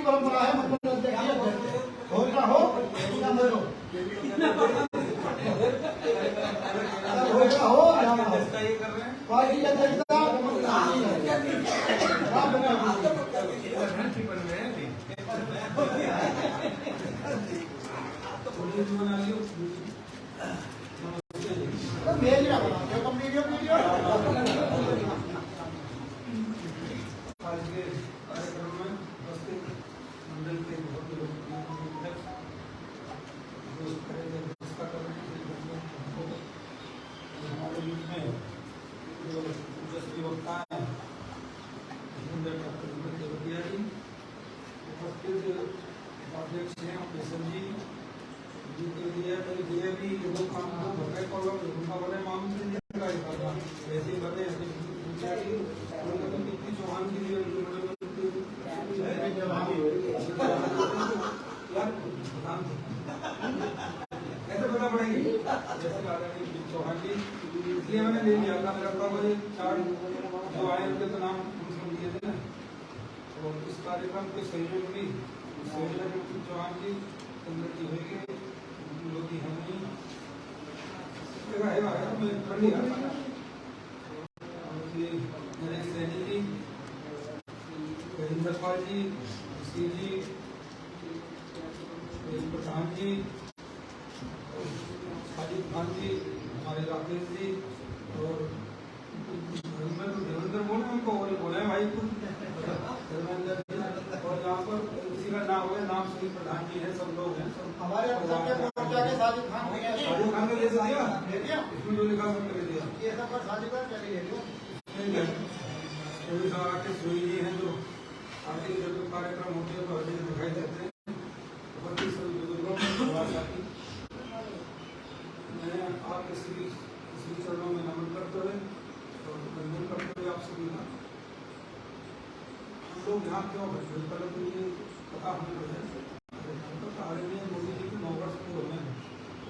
की परंपरा है, मतलब देखिए हो ना हो ना मरो, हो ना हो ना हो, पार्टी अध्यक्षता मेरी वीडियो वीडियो आज के कार्यक्रम में उपस्थित मंडल के बहुत अध्यक्ष हमारे बीच में जो यशस्वी वक्ता हैं डॉक्टर देवरिया जी, उपस्थित अध्यक्ष हैं केशव जी भी लोग काम भरे कॉलम उनका बने माम से ऐसे बने कितनी चौहान के लिए ऐसे पता पड़ेगी जैसे चौहान जी, इसलिए मैंने ले लिया था। मेरा मुझे 4 जो आए उनके तो नाम दिए थे ना, और इस कार्यक्रम के सहयोग भी चौहान जी जी होगी लोग हैं नहीं सैनी जी, रविंद्र पाल जी, जी, प्रधान जी, साजिद खान जी, हमारे राकेश जी और देवेंद्र बोले उनको बोले भाई धर्मेंद्र जी, और यहाँ पर किसी का नाम हुआ नाम से प्रधान जी है, सब लोग हैं। हमारे साजिद खान ने ले दिया, इसमें जो लिखा सब ले दिया। ये सब पर साजिद खान चली गई आके सोई जी हैं जो आगे जब कार्यक्रम होते हैं तो हर जगह दिखाई देते हैं। सभी बुजुर्गों मैं आपके सभी चरणों में नमन करते हुए और अभिनंदन करते हुए आप सभी का हम लोग यहाँ क्यों बैठे पहले तो ये पता हमें है आदरणीय मोदी जी के 9 वर्ष पूरे हुए हैं,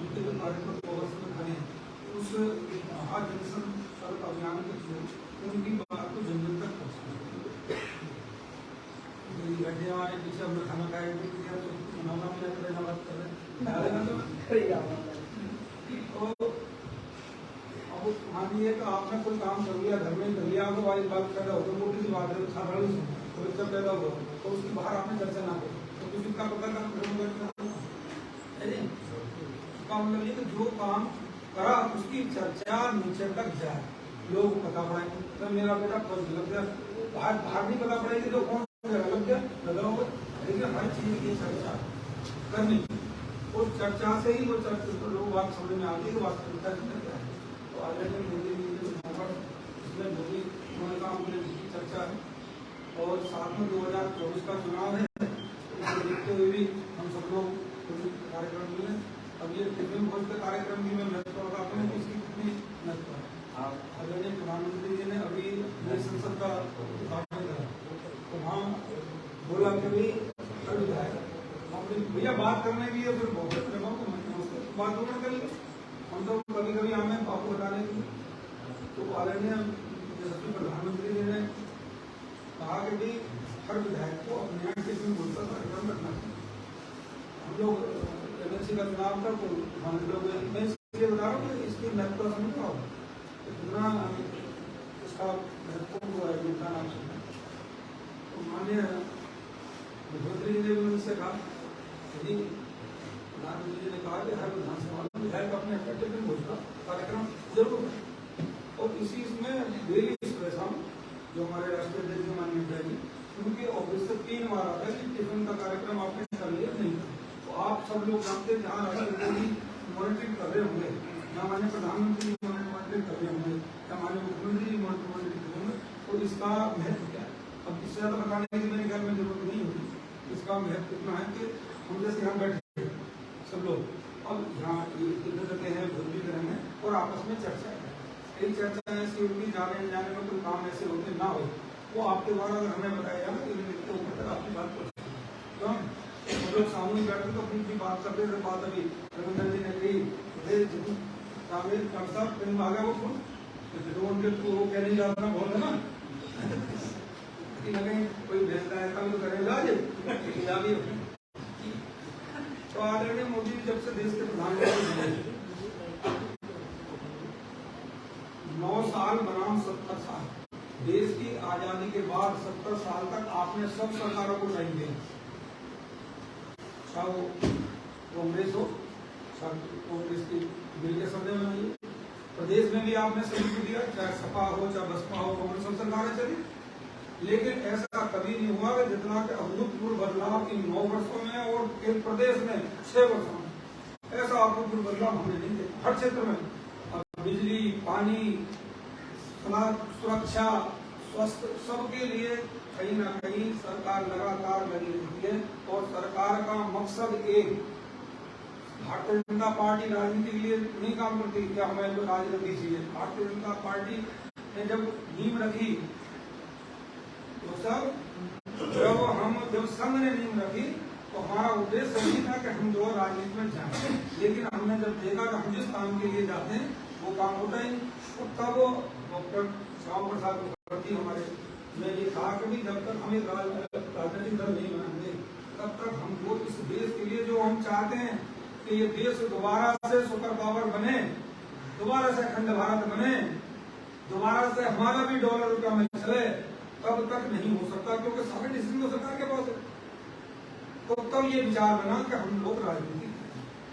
उनके जो कार्यक्रम 9 वर्ष में खड़े हैं उस महाजनसंपर्क अभियान के थ्रू उनकी बात को जन जन तक पहुँचाना। हमारे पीछे हमने खाना खाया बात कर रहे हैं। अब मानिए कि आपने कोई काम कर लिया, घर में कर लिया, आपको वाली बात कर रहे हो तो मोटी सी बात है, तो बच्चा पैदा हुआ तो उसकी बाहर आपने चर्चा ना करो तो कुछ उसका पता का मतलब ये कि जो काम करा उसकी चर्चा नीचे तक जाए, लोग पता पड़े तो मेरा बेटा फर्ज लग गया, बाहर नहीं पता पड़ेगी तो कौन लग गया लगा होगा, लेकिन हर चीज की चर्चा करनी और चर्चा से ही वो चर्चा तो लोग बात समझ में आती है कि वास्तविकता क्या है। तो आदरणीय मोदी जी इसमें मोदी उन्होंने कहा की चर्चा है और साथ में 2024 का चुनाव है, इसे देखते हुए भी हम सब लोग कार्यक्रम में अब ये टिफिन भोज का कार्यक्रम भी मैं महत्व बताता हूँ इसकी कितनी महत्व है। आदरणीय प्रधानमंत्री जी ने अभी संसद का उद्घाटन करा तो वहाँ बोला कि भाई भैया बात करने की है, फिर बहुत बात तो कर ली हम तो कभी कभी हमें आपको बताने की तो आदरणीय प्रधानमंत्री जी ने कहा कि भाई हर विधायक को अपने यहाँ टिफिन भोज का कार्यक्रम रखना चाहिए। हम लोग एमएलसी का चुनाव था तो हम लोग मैं इसलिए बता रहा हूँ कि इसकी महत्व समझ रहा हूँ कितना इसका महत्वपूर्ण हुआ है योगदान आप सुना। तो माननीय मुख्यमंत्री जी ने भी मुझसे कहा यदि प्रधानमंत्री जी ने कहा कि हर विधानसभा में विधायक अपने टिफिन भोज का कार्यक्रम जरूर है और इसी इसमें डेली एक्सप्रेस हम जो हमारे राष्ट्रीय अध्यक्ष माननीय जाएगी उनके ऑफिस से 3 बार आता है कि टिफिन का कार्यक्रम आपने कर लिया नहीं। तो आप सब लोग जानते हैं जहाँ राष्ट्रपति मॉनिटरिंग कर रहे होंगे या माननीय प्रधानमंत्री मॉनिटरिंग कर रहे होंगे या माननीय मुख्यमंत्री मॉनिटरिंग कर रहे होंगे तो इसका महत्व क्या है। अब इससे ज़्यादा बताने की मेरे ख्याल में जरूरत नहीं होगी। इसका महत्व इतना है कि हम जैसे यहाँ बैठे सब लोग अब यहाँ इधर जगह है भोज भी करेंगे और आपस में चर्चा है। एक चर्चा ऐसी होगी जाने जाने में कोई काम ऐसे होते ना हो वो आपके द्वारा अगर हमें बताया जाए तो लिखते ऊपर तक आपकी बात पहुँचे तो हम लोग सामूहिक बैठे तो अपनी बात करते थे। बात अभी रविंद्र जी ने कही फिल्म आ गया वो उनके वो कहने जाता बोल है ना कि न कहीं कोई भेजता है कभी तो करेगा भी। तो आदरणीय मोदी जी जब से देश के प्रधानमंत्री बने 9 साल बनाम 70 साल, देश की आजादी के बाद 70 साल तक आपने सब सरकारों को टाइम दिया, चाहे वो कांग्रेस हो, कांग्रेस की बिल के समय में प्रदेश में भी आपने सभी को दिया, चाहे सपा हो चाहे बसपा हो, कांग्रेस सब सरकारें चली, लेकिन ऐसा कभी नहीं हुआ कि जितना कि अभूतपूर्व बदलाव इन 9 वर्षों में और एक प्रदेश में 6 वर्षों में, ऐसा अभूतपूर्व बदलाव हमने नहीं देखा हर क्षेत्र में। अब बिजली, पानी, सुरक्षा, स्वास्थ्य, सबके लिए कहीं ना कहीं सरकार लगातार लगी रहती है और सरकार का मकसद एक, भारतीय जनता पार्टी राजनीति के लिए नहीं काम करती क्या हमें तो राजनीति चाहिए। भारतीय जनता पार्टी ने जब नींव रखी तो जब संघ ने नींव रखी तो हमारा उद्देश्य यही था कि हम जो राजनीति में जाए, लेकिन हमने जब देखा कि हम जिस काम के लिए जाते हैं वो काम होता ही, तब डॉक्टर श्याम प्रसाद मुखर्जी हमारे ने ये कहा कि जब तक हमें राजनीतिक दल नहीं बनाएंगे तब तक हम लोग इस देश के लिए जो हम चाहते हैं कि ये देश दोबारा से सुपर पावर बने, दोबारा से अखंड भारत बने, दोबारा से हमारा भी डॉलर रुपया में चले, तब तक नहीं हो सकता क्योंकि सारे डिसीजन तो सरकार के पास है। तो तब ये विचार बना कि हम लोग राजनीति,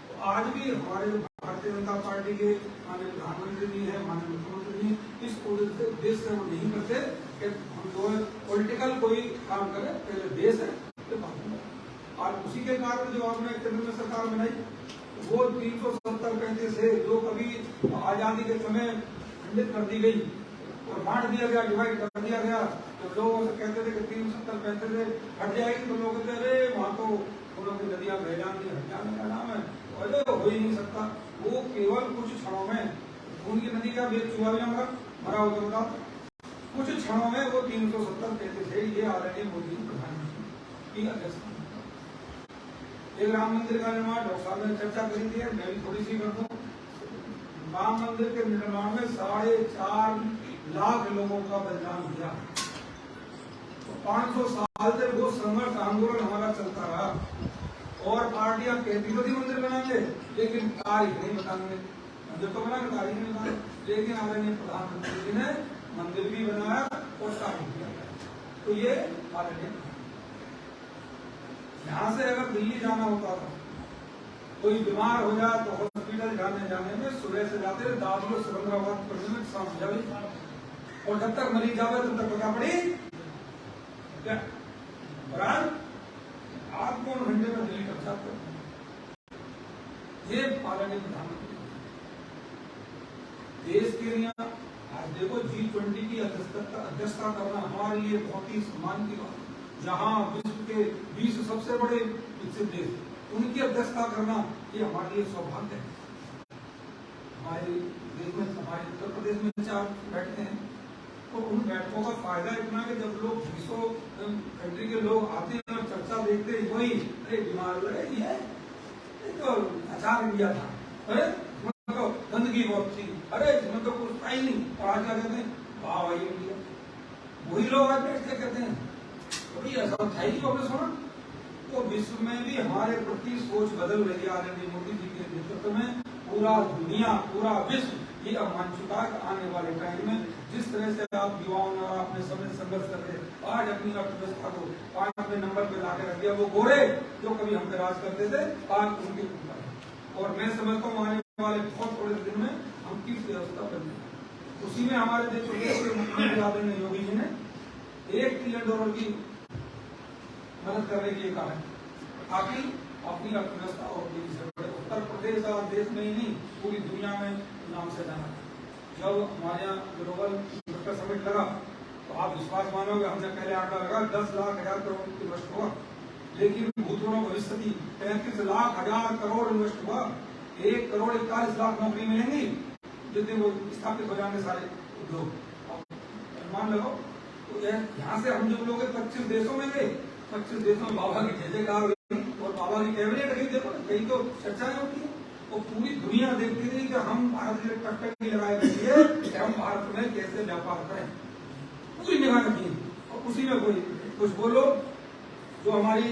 तो आज भी हमारे भारतीय जनता पार्टी के माननीय प्रधानमंत्री जी है, माननीय मुख्यमंत्री जी, इस उद्देश्य से वो नहीं करते कि हम जो पॉलिटिकल कोई काम करे, पहले देश है तो और उसी के कारण जो आपने केंद्र में सरकार बनाई वो 370-35 से जो कभी आजादी के समय खंडित कर दी गई और बांट दिया गया, डिवाइड कर दिया गया, तो लोगों से कहते थे कि 370-35 से हट जाएगी, तो लोग कहते अरे वहां तो उन लोग की नदियां बह जाएंगी, हट जाने का नाम है, अरे हो ही नहीं सकता। वो केवल कुछ क्षणों में उनकी नदी का बेच चुहा भी मरा होता बता, कुछ क्षणों में वो 370-35 से ये आदरणीय मोदी प्रधानमंत्री की अध्यक्षता। एक राम मंदिर का निर्माण डॉक्टर साहब ने चर्चा करी थी, मैं भी थोड़ी सी कर दूं। राम मंदिर के निर्माण में 4.5 लाख लोगों का बलिदान दिया, तो 500 साल से वो संघर्ष आंदोलन हमारा चलता रहा और पार्टियां कहती तो थी मंदिर बनाएंगे लेकिन तारीख नहीं बताएंगे, मंदिर तो बना तारीख नहीं बताए, लेकिन आदरणीय प्रधानमंत्री जी ने मंदिर भी बनाया और तारीख भी बनाया। तो ये आदरणीय, यहाँ से अगर दिल्ली जाना होता था, कोई बीमार हो जाए तो हॉस्पिटल जाने में सुबह से जाते दादू सिकंदराबाद पढ़ने में शाम हो जाए, और जब तक मरीज जावे तब तक पता पड़ी क्या आप कौन घंटे में दिल्ली कर सकते हो। ये आदरणीय प्रधानमंत्री देश के लिए आज देखो G20 की अध्यक्षता करना हमारे लिए बहुत ही सम्मान की बात, जहां विश्व के 20 सबसे बड़े विकसित देश उनकी अध्यक्षता करना ये हमारे लिए सौभाग्य है। हमारे देश में, हमारे उत्तर प्रदेश में 4 बैठते हैं, तो उन बैठकों का फायदा इतना कि जब लोग 20 कंट्री के लोग आते हैं और चर्चा देखते हैं, वही अरे बीमार लगे है तो अचार इंडिया था, अरे तो गंदगी बहुत थी, अरे इसमें तो कुछ था ही नहीं, और आज क्या कहते हैं वाह भाई इंडिया। वही लोग आज बैठ के कहते हैं तो ऐसा था ही आपने सुना। तो विश्व में भी हमारे प्रति सोच बदल रही है आदरणीय मोदी जी के नेतृत्व में। पूरा दुनिया, पूरा विश्व ये अब मान चुका है आने वाले टाइम में जिस तरह से आप युवाओं ने अपने समय संघर्ष कर रहे, आज अपनी अर्थव्यवस्था को 5वें नंबर पे लाके रख दिया। वो गोरे जो कभी हम पे राज करते थे आज उनके ऊपर, और मैं समझता हूँ आने वाले बहुत थोड़े दिन में हम किस व्यवस्था बन जाए। उसी में हमारे देश के मुख्यमंत्री आदरणीय योगी जी ने $1 ट्रिलियन की मदद करने के लिए कहा है, ताकि अपनी अर्थव्यवस्था और तेजी से बढ़े। उत्तर प्रदेश और देश में ही नहीं पूरी दुनिया में नाम से जाना। जब हमारे यहाँ ग्लोबल इन्वेस्टर समिट लगा तो आप विश्वास मानोगे, हमने पहले आंकड़ा लगा 10 लाख हजार करोड़ इन्वेस्ट हुआ, लेकिन भूतपूर्व भविष्य 35 लाख हजार करोड़ इन्वेस्ट हुआ। 1 करोड़ 41 लाख नौकरी मिलेंगी जितने वो स्थापित हो जाएंगे सारे उद्योग, मान लो। तो यहाँ से हम जब लोग 25 देशों में गए, 25 देशों में बाबा की जय जयकार हुई और बाबा की कैबिनेट गई, देखो कहीं तो चर्चाएं होती है, और पूरी दुनिया देखती थी कि हम भारत के टक्कर की लगाई गई है कि हम भारत में कैसे व्यापार करें, पूरी निगाह रखी। उसी में कोई कुछ बोलो जो हमारी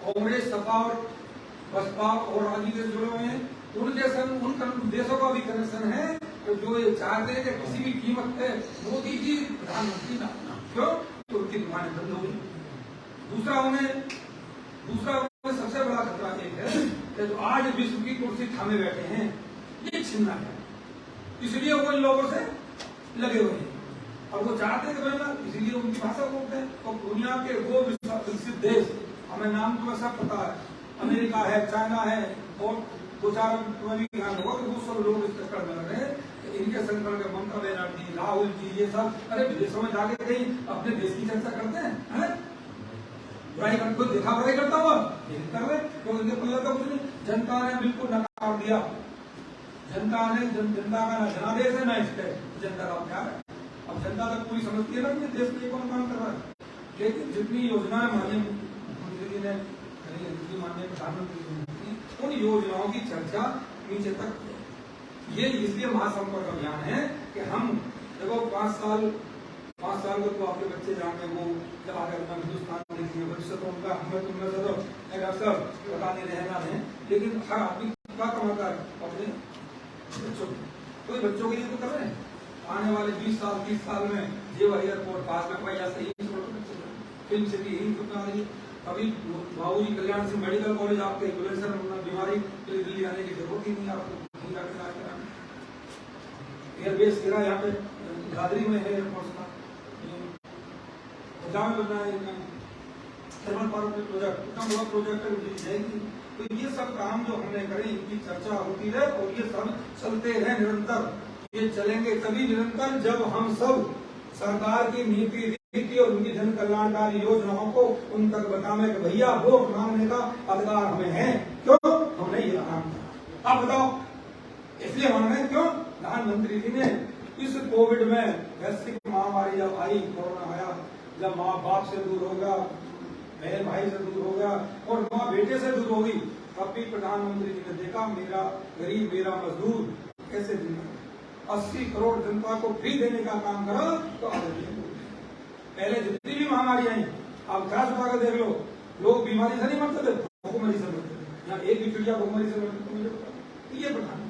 कांग्रेस, सपा और बसपा और राजनीति से जुड़े हुए हैं, उनके संग उन देशों का भी कनेक्शन है तो जो ये चाहते हैं कि किसी भी कीमत पे मोदी जी प्रधानमंत्री ना होना। क्यों? तो उनकी दुकानें बंद हो गई। दूसरा उन्हें सबसे बड़ा खतरा एक है कि जो आज विश्व की कुर्सी थामे बैठे हैं ये छीनना है, इसलिए वो इन लोगों से लगे हुए हैं और वो चाहते हैं कि ना, इसीलिए उनकी भाषा बोलते हैं। और दुनिया के वो विकसित देश, हमें नाम तो सब पता है, अमेरिका है, चाइना है और दो चार लोग इस चक्कर में लग रहे हैं। इनके संकट में ममता बनर्जी, राहुल जी, ये सब अरे विदेशों में जाके कहीं अपने देश की चर्चा करते हैं, बुराई कोई देखा बुराई करता हुआ कर रहे, तो इनके पल्ले का कुछ नहीं। जनता ने बिल्कुल नकार दिया, जनता का ना जनादेश है ना इसके जनता का प्यार है। अब जनता तक पूरी समझती है ना कि देश में कौन काम कर रहा है, लेकिन जितनी योजना माननीय मुख्यमंत्री जी ने करी, माननीय प्रधानमंत्री जी ने, उन योजनाओं की चर्चा नीचे तक। ये इसलिए महासंपर्क अभियान है कि हम देखो 5 साल को तो आपके बच्चे जाएंगे, वो जब आगे अपना हिंदुस्तान देखेंगे, भविष्य तो उनका हमें तुमने तो सब पता नहीं रहना है, लेकिन हर आदमी क्या कमाता है अपने बच्चों को, कोई बच्चों के लिए तो कर रहे हैं। आने वाले 20 साल 30 साल में जेवर एयरपोर्ट पास में पाया सही फिल्म सिटी ही कितना रही। अभी बाबूजी कल्याण सिंह मेडिकल कॉलेज आपके बीमारी के लिए दिल्ली आने की जरूरत ही नहीं, आपको एयरबेस गिरा यहाँ पे गादरी में है एयरपोर्ट का, पंजाब में बना है थर्मल पावर प्रोजेक्ट, इतना बड़ा प्रोजेक्ट जाएगी। तो ये सब काम जो हमने करे इनकी चर्चा होती है और ये सब चलते रहे निरंतर। ये चलेंगे तभी निरंतर जब हम सब सरकार की नीति और उनकी जन कल्याणकारी योजनाओं को उन तक बताने के भैया वोट मांगने का अधिकार हमें है। क्यों? हमने ये काम किया। आप बताओ, इसलिए मांगे क्यों? प्रधानमंत्री जी ने इस कोविड में वैश्विक महामारी जब आई, कोरोना आया, जब माँ बाप से दूर हो गया, बहन भाई से दूर हो गया और माँ बेटे से दूर हो गई, तब भी प्रधानमंत्री जी ने देखा मेरा गरीब, मेरा मजदूर कैसे जीना। 80 करोड़ जनता को फ्री देने का काम करा तो आगे पहले जितनी भी महामारी आई, आप घास उठा कर देख लो, लोग बीमारी से नहीं मरते थे, भूखमरी से मरते थे। यहाँ एक भी चिड़िया भूखमरी से मरते तो मुझे पता। ये प्रधान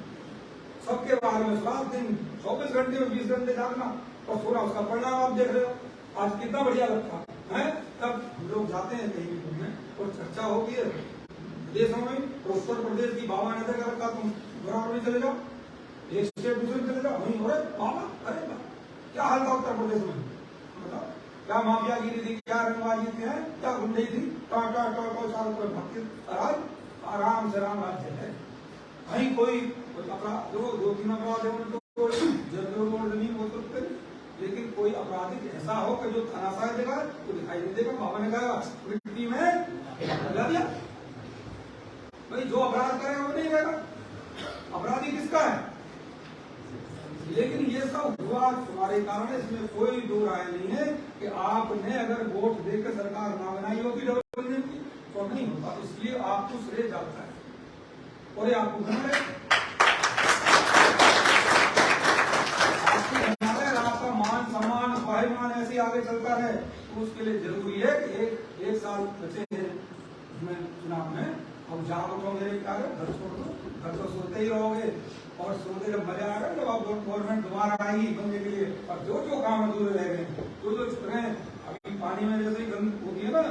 सबके बारे में 7 दिन 24 घंटे में 20 घंटे जागना और सोना, उसका परिणाम आप देख रहे हो। आज कितना बढ़िया लगता है। तब लोग जाते हैं कहीं भी घूमने और चर्चा होती है विदेशों में, तो उत्तर प्रदेश की बाबा ने देखा रखा, तुम बराबर में चले जाओ, एक स्टेट दूसरे चले जाओ, वहीं हो रहे बाबा। अरे क्या हाल था उत्तर प्रदेश में, बताओ क्या माफियागिरी थी, क्या रंगबाजी थी, क्या गुंडई थी, टाटा चारों तरफ भक्ति। आराम से राम राज्य है, कहीं कोई अपराध, 2-3 अपराध है उनको जमीन वो तो, लेकिन कोई अपराधी ऐसा हो कि जो थानाशाह देगा तो दिखाई नहीं देगा। बाबा ने कहा मिट्टी में लगा दिया, भाई जो अपराध करेगा वो नहीं रहेगा, अपराधी किसका है। लेकिन ये सब हुआ तुम्हारे कारण, इसमें कोई दो राय नहीं है कि आपने अगर वोट देकर सरकार ना बनाई होगी डेवलपमेंट की तो नहीं होगा, इसलिए आपको श्रेय जाता है और ये आपको करना है। आपका मान सम्मान स्वाभिमान ऐसे आगे चलता है तो उसके लिए जरूरी है कि एक साल बचे हैं चुनाव में, अब जहाँ उठोगे क्या घर छोड़ दो, घर तो सोते ही रहोगे और सोते जब मजा आएगा जब आप गवर्नमेंट दोबारा आएगी बनने के लिए। और जो काम अधूरे रह गए, जो छुप रहे हैं, अभी पानी में जैसे ही गंद होती है ना,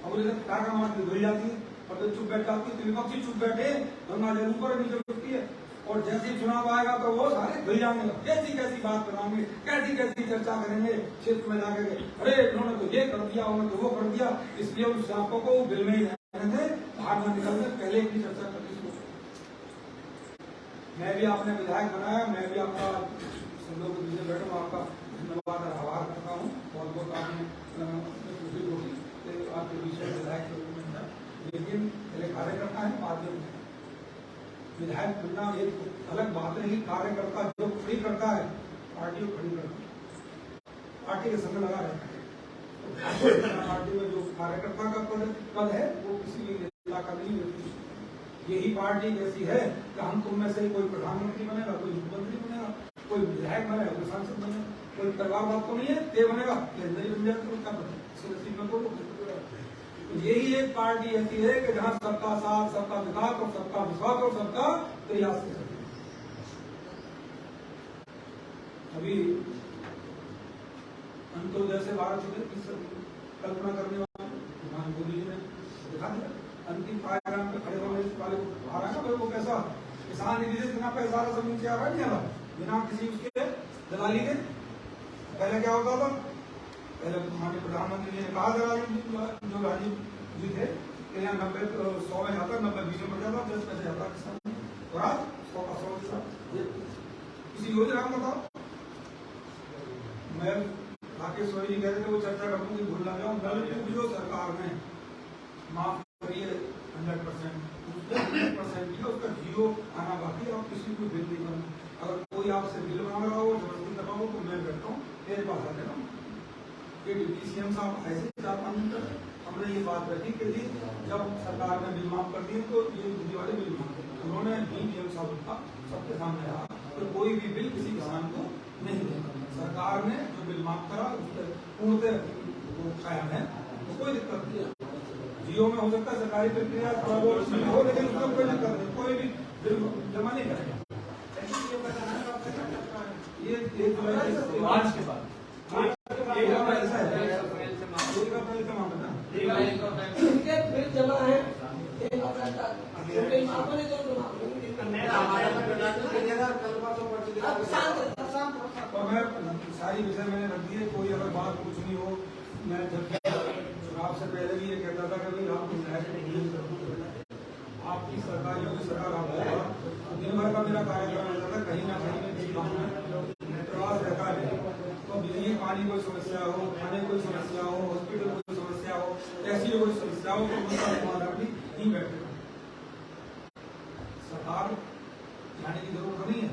अब जैसे टाका मार के धुल जाती है और जो चुप बैठ जाती है, तो विपक्षी चुप बैठे गंगा जल ऊपर नीचे उठती है और जैसे ही चुनाव आएगा तो वो सारे धुल जाएंगे, कैसी बात बनाएंगे, कैसी चर्चा करेंगे क्षेत्र में जाकर के, अरे उन्होंने तो ये कर दिया, उन्होंने तो वो कर दिया। इसलिए उन सांपों को बिल में ही रहने थे, बाहर न निकलने पहले की चर्चा करनी। मैं भी आपने विधायक बनाया, मैं भी आपका सब लोग पीछे बैठा हूँ, आपका धन्यवाद और आभार करता हूँ। बहुत आपने आपके बीच में विधायक मिलता, लेकिन पहले कार्यकर्ता है, बाद में विधायक बनना एक अलग बात है। कार्यकर्ता जो खड़ी करता है पार्टी को खड़ी करता है, पार्टी के संग लगा रहता है। पार्टी में जो कार्यकर्ता का पद है वो किसी भी नेता का नहीं है। यही पार्टी ऐसी है कि हम तुम में से कोई प्रधानमंत्री बनेगा, कोई मुख्यमंत्री बनेगा, कोई विधायक बनेगा, कोई सांसद बनेगा। कोई परिवारवाद तो नहीं है, ते बनेगा नहीं बन जाए तो क्या पता इसको नसीब में बोलो। यही एक पार्टी ऐसी है कि जहां सबका साथ, सबका विकास और सबका विश्वास और सबका प्रयास है। अभी अंत्योदय से भारत की कल्पना करने वाले मोदी जी ने दिखा दिया। अंतिम पायदान पे खड़े होने वाले आ रहा है ना, वो कैसा किसान निधि से बिना पैसा सब नीचे आ रहा है, नहीं आ रहा बिना किसी उसके दलाली के। पहले क्या होता था, पहले हमारे प्रधानमंत्री जी ने कहा जो राजीव जी थे कि यहाँ 90-100 में जाता, 90-20 में जाता, 10 पैसे जाता किसान, और आज 100 का 100 किसी योजना का बताओ। मैं राकेश्वरी जी कहते थे वो चर्चा करूँ कि भूल ना जाऊँ, जो सरकार ने माफ करिए 100%, 100% किया, उसका जीरो आना बाकी है। आप किसी को बिल नहीं करना, अगर कोई आपसे बिल मांग रहा हो, जबरदस्ती करवाओ, तो मैं बैठता हूँ मेरे पास आ जाना। ये डिप्टी सीएम साहब ऐसे 4-5 मिनट हमने ये बात रखी कि जी जब सरकार ने बिल माफ कर दिए तो ये बिजली वाले बिल माफ कर, उन्होंने डीएम साहब का सबके सामने रहा तो कोई भी बिल किसी किसान को नहीं देगा। सरकार ने जो बिल माफ करा उसके पूर्णतः कायम है, तो कोई दिक्कत नहीं। जियो में हो सकता है सरकारी प्रक्रिया हो, लेकिन उसमें कोई दिक्कत नहीं, कोई भी बिल जमा नहीं करेगा। ये 1 जुलाई मार्च के बाद जमा है और मैं सारी विषय मैंने रख दिए। कोई अगर बात पूछनी हो, मैं जब चुनाव से पहले भी ये कहता था कि आपकी सरकार योगी सरकार आपको दिन भर का मेरा कार्यक्रम रहता था, कहीं ना कहीं में किसी गाँव में प्रवास रहता है। तो बिजली पानी कोई समस्या हो, खाने कोई समस्या हो, हॉस्पिटल कोई समस्या हो, ऐसी कोई समस्या हो तो उनका समाधान भी नहीं बैठेगा। सरकार जाने की जरूरत नहीं है,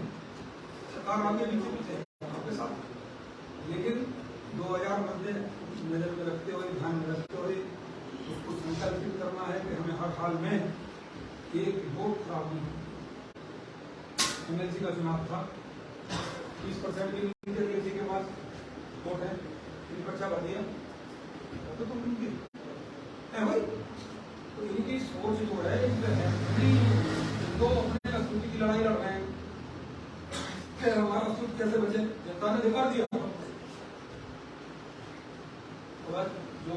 सरकार आगे पीछे आपके साथ, लेकिन 2000 मध्य नजर में रखते हुए, ध्यान में रखते हुए उसको संकल्पित करना है कि हमें हर हाल में एक वोट खराब नहीं। एमएलसी का चुनाव था, 30% भी एमएलसी के पास वोट है, इन पर्चा भर दिया तो तुम उनकी भाई, तो इनकी सोच जो है तो अपने अस्तित्व की लड़ाई लड़ रहे हैं कि हमारा अस्तित्व कैसे बचे, जनता ने दिखा दिया। और जो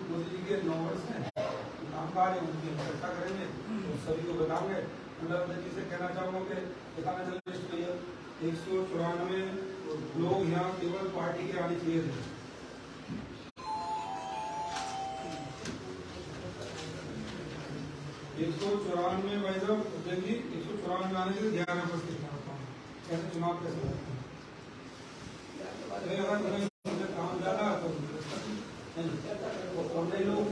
मोदी जी के 9 वर्ष हैं कामकाज है, उनकी चर्चा करेंगे, तो सभी को बताएंगे। जी से कहना चाहूंगा कि दिखाना चल लिस्ट पे 194 लोग यहाँ केवल पार्टी के आने चाहिए थे। 194 वैधव जी 194 आने से 11 उपस्थित कैसे चुनाव कैसे काम ज्यादा तो लोग